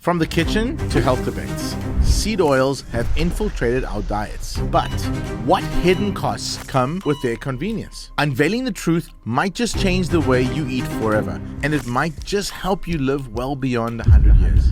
From the kitchen to health debates, seed oils have infiltrated our diets. But what hidden costs come with their convenience? Unveiling the truth might just change the way you eat forever, and it might just help you live well beyond 100 years.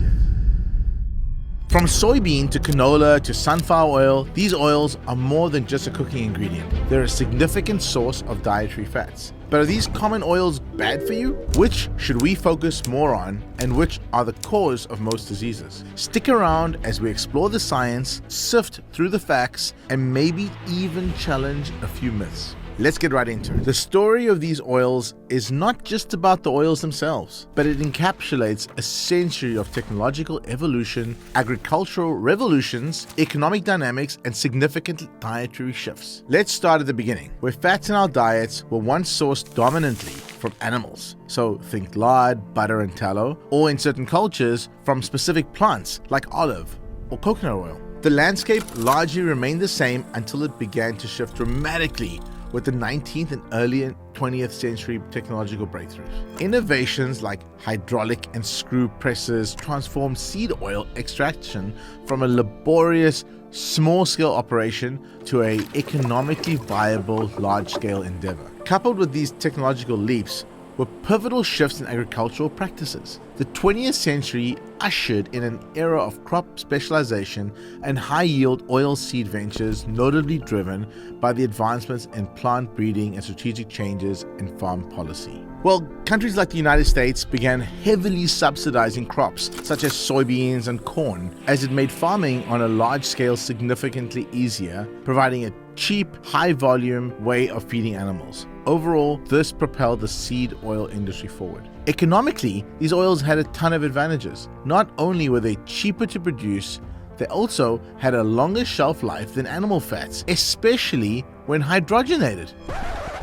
From soybean to canola to sunflower oil, these oils are more than just a cooking ingredient. They're a significant source of dietary fats. But are these common oils bad for you? Which should we focus more on, and which are the cause of most diseases? Stick around as we explore the science, sift through the facts, and maybe even challenge a few myths. Let's get right into it. The story of these oils is not just about the oils themselves, but it encapsulates a century of technological evolution, agricultural revolutions, economic dynamics, and significant dietary shifts. Let's start at the beginning, where fats in our diets were once sourced dominantly from animals. So think lard, butter, and tallow, or in certain cultures, from specific plants like olive or coconut oil. The landscape largely remained the same until it began to shift dramatically with the 19th and early 20th century technological breakthroughs. Innovations like hydraulic and screw presses transformed seed oil extraction from a laborious, small-scale operation to an economically viable, large-scale endeavor. Coupled with these technological leaps were pivotal shifts in agricultural practices. The 20th century ushered in an era of crop specialization and high-yield oil seed ventures, notably driven by the advancements in plant breeding and strategic changes in farm policy. Well, countries like the United States began heavily subsidizing crops such as soybeans and corn, as it made farming on a large scale significantly easier, providing a cheap, high-volume way of feeding animals. Overall, this propelled the seed oil industry forward. Economically, these oils had a ton of advantages. Not only were they cheaper to produce, they also had a longer shelf life than animal fats, especially when hydrogenated.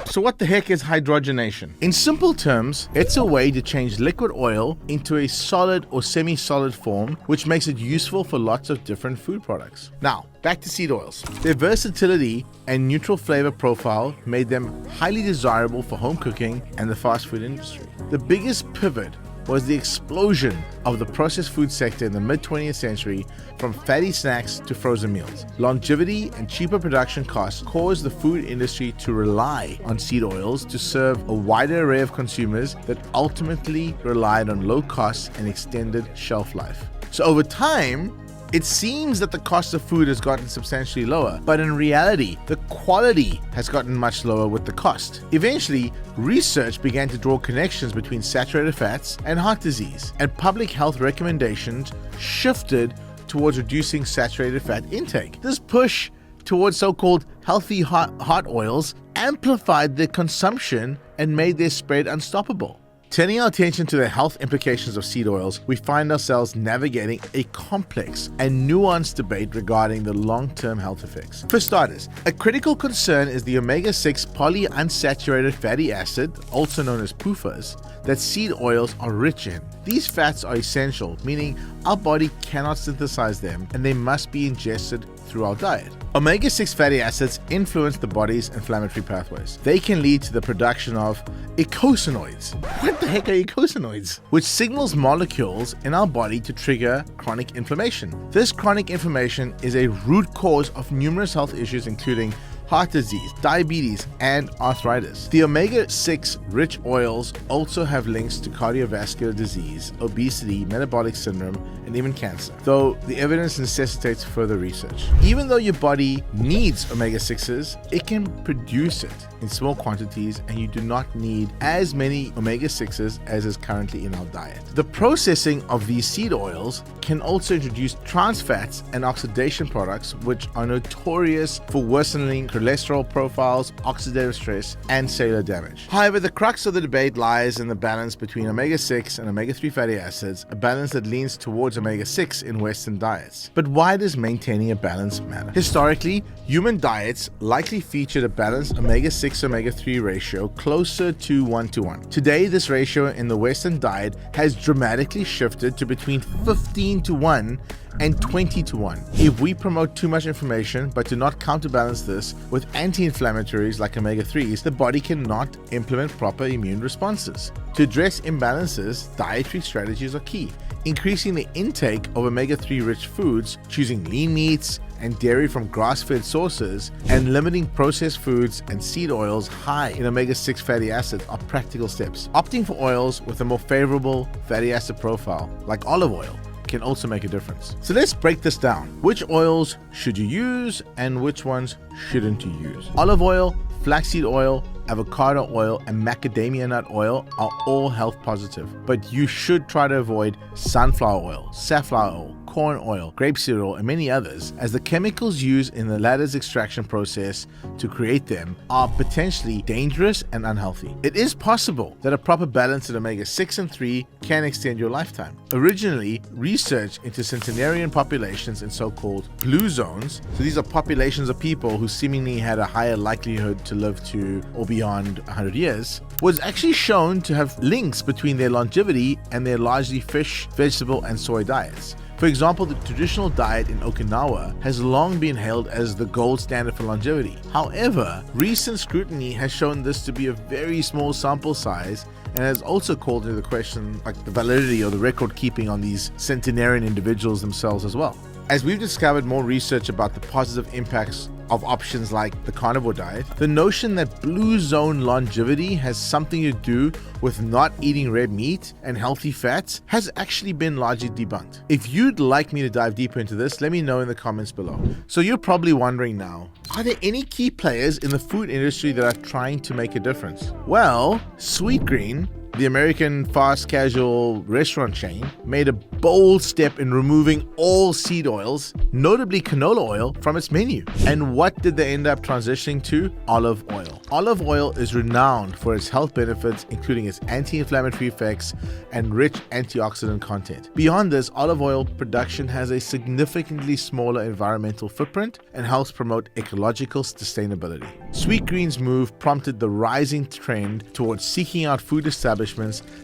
So what the heck is hydrogenation? In simple terms, it's a way to change liquid oil into a solid or semi-solid form, which makes it useful for lots of different food products. Now, back to seed oils. Their versatility and neutral flavor profile made them highly desirable for home cooking and the fast food industry. The biggest pivot was the explosion of the processed food sector in the mid-20th century, from fatty snacks to frozen meals. Longevity and cheaper production costs caused the food industry to rely on seed oils to serve a wider array of consumers that ultimately relied on low costs and extended shelf life. So over time, it seems that the cost of food has gotten substantially lower, but in reality, the quality has gotten much lower with the cost. Eventually, research began to draw connections between saturated fats and heart disease, and public health recommendations shifted towards reducing saturated fat intake. This push towards so-called healthy heart oils amplified their consumption and made their spread unstoppable. Turning our attention to the health implications of seed oils, we find ourselves navigating a complex and nuanced debate regarding the long-term health effects. For starters, a critical concern is the omega-6 polyunsaturated fatty acid, also known as PUFAs, that seed oils are rich in. These fats are essential, meaning our body cannot synthesize them and they must be ingested through our diet. Omega-6 fatty acids influence the body's inflammatory pathways. They can lead to the production of eicosanoids. What the heck are eicosanoids? Which signals molecules in our body to trigger chronic inflammation. This chronic inflammation is a root cause of numerous health issues, including heart disease, diabetes, and arthritis. The omega-6 rich oils also have links to cardiovascular disease, obesity, metabolic syndrome, and even cancer, though the evidence necessitates further research. Even though your body needs omega-6s, it can produce it in small quantities, and you do not need as many omega-6s as is currently in our diet. The processing of these seed oils can also introduce trans fats and oxidation products, which are notorious for worsening cholesterol profiles, oxidative stress, and cellular damage. However, the crux of the debate lies in the balance between omega-6 and omega-3 fatty acids, a balance that leans towards omega-6 in Western diets. But why does maintaining a balance matter? Historically, human diets likely featured a balanced omega-6 omega-3 ratio closer to 1:1. Today, this ratio in the Western diet has dramatically shifted to between 15:1 and 20:1. If we promote too much information but do not counterbalance this with anti-inflammatories like omega-3s, the body cannot implement proper immune responses. To address imbalances, dietary strategies are key. increasing the intake of omega-3 rich foods, choosing lean meats and dairy from grass-fed sources, and limiting processed foods and seed oils high in omega-6 fatty acids are practical steps. Opting for oils with a more favorable fatty acid profile, like olive oil, can also make a difference. So let's break this down. Which oils should you use and which ones shouldn't you use? Olive oil, flaxseed oil, avocado oil, and macadamia nut oil are all health positive, but you should try to avoid sunflower oil, safflower oil, corn oil, grapeseed oil, and many others, as the chemicals used in the latter's extraction process to create them are potentially dangerous and unhealthy. It is possible that a proper balance in omega-6 and 3 can extend your lifetime. Originally, research into centenarian populations in so-called blue zones, so these are populations of people who seemingly had a higher likelihood to live to or beyond 100 years, was actually shown to have links between their longevity and their largely fish, vegetable, and soy diets. For example, the traditional diet in Okinawa has long been hailed as the gold standard for longevity. However, recent scrutiny has shown this to be a very small sample size and has also called into question the validity or the record keeping on these centenarian individuals themselves as well. As we've discovered more research about the positive impacts of options like the carnivore diet, the notion that blue zone longevity has something to do with not eating red meat and healthy fats has actually been largely debunked. If you'd like me to dive deeper into this, let me know in the comments below. So you're probably wondering now, are there any key players in the food industry that are trying to make a difference? Well, Sweetgreen, the American fast casual restaurant chain, made a bold step in removing all seed oils, notably canola oil, from its menu. And what did they end up transitioning to? Olive oil. Olive oil is renowned for its health benefits, including its anti-inflammatory effects and rich antioxidant content. Beyond this, olive oil production has a significantly smaller environmental footprint and helps promote ecological sustainability. Sweetgreen's move prompted the rising trend towards seeking out food establishments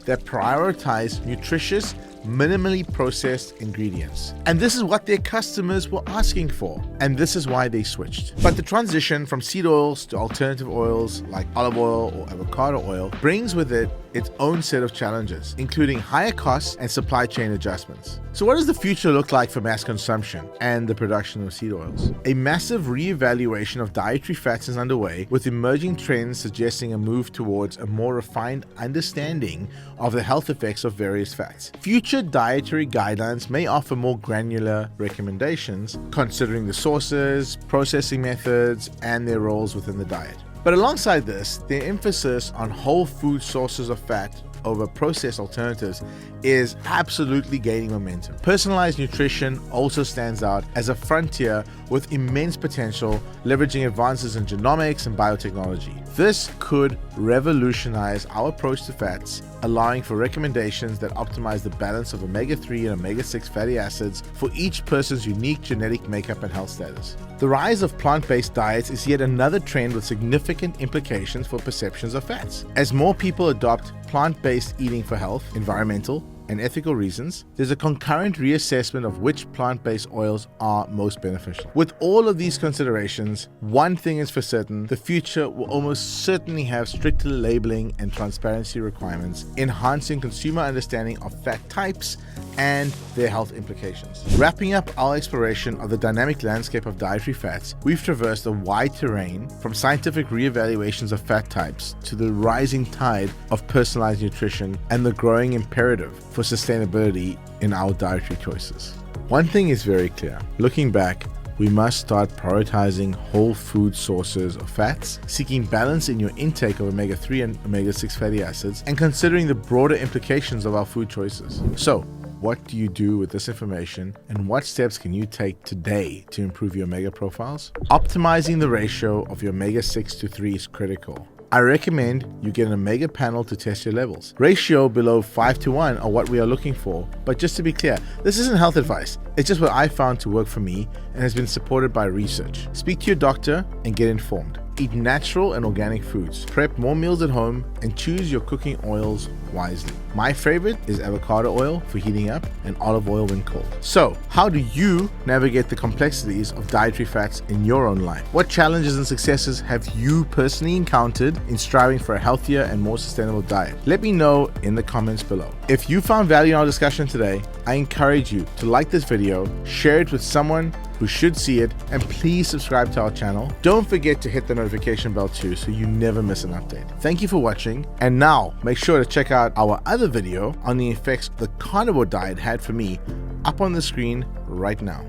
that prioritize nutritious, minimally processed ingredients. And this is what their customers were asking for, and this is why they switched. But the transition from seed oils to alternative oils like olive oil or avocado oil brings with it its own set of challenges, including higher costs and supply chain adjustments. So what does the future look like for mass consumption and the production of seed oils? A massive re-evaluation of dietary fats is underway, with emerging trends suggesting a move towards a more refined understanding of the health effects of various fats. Future dietary guidelines may offer more granular recommendations, considering the sources, processing methods, and their roles within the diet. But alongside this, the emphasis on whole food sources of fat over processed alternatives is absolutely gaining momentum. Personalized nutrition also stands out as a frontier with immense potential, leveraging advances in genomics and biotechnology. This could revolutionize our approach to fats, allowing for recommendations that optimize the balance of omega-3 and omega-6 fatty acids for each person's unique genetic makeup and health status. The rise of plant-based diets is yet another trend with significant implications for perceptions of fats. As more people adopt plant-based eating for health, environmental, and ethical reasons, there's a concurrent reassessment of which plant-based oils are most beneficial. With all of these considerations, one thing is for certain: the future will almost certainly have stricter labeling and transparency requirements, enhancing consumer understanding of fat types and their health implications. Wrapping up our exploration of the dynamic landscape of dietary fats, we've traversed a wide terrain from scientific re-evaluations of fat types to the rising tide of personalized nutrition and the growing imperative for sustainability in our dietary choices. One thing is very clear: looking back, we must start prioritizing whole food sources of fats, seeking balance in your intake of omega-3 and omega-6 fatty acids, and considering the broader implications of our food choices. So, what do you do with this information, and what steps can you take today to improve your omega profiles? Optimizing the ratio of your omega-6 to 3 is critical. I recommend you get an omega panel to test your levels. Ratio below 5:1 are what we are looking for, but just to be clear, this isn't health advice. It's just what I found to work for me and has been supported by research. Speak to your doctor and get informed. Eat natural and organic foods. Prep more meals at home and choose your cooking oils wisely. My favorite is avocado oil for heating up and olive oil when cold. So, how do you navigate the complexities of dietary fats in your own life? What challenges and successes have you personally encountered in striving for a healthier and more sustainable diet? Let me know in the comments below. If you found value in our discussion today, I encourage you to like this video, share it with someone who should see it, and please subscribe to our channel. Don't forget to hit the notification bell too so you never miss an update. Thank you for watching, and now make sure to check out our other video on the effects the carnivore diet had for me up on the screen right now.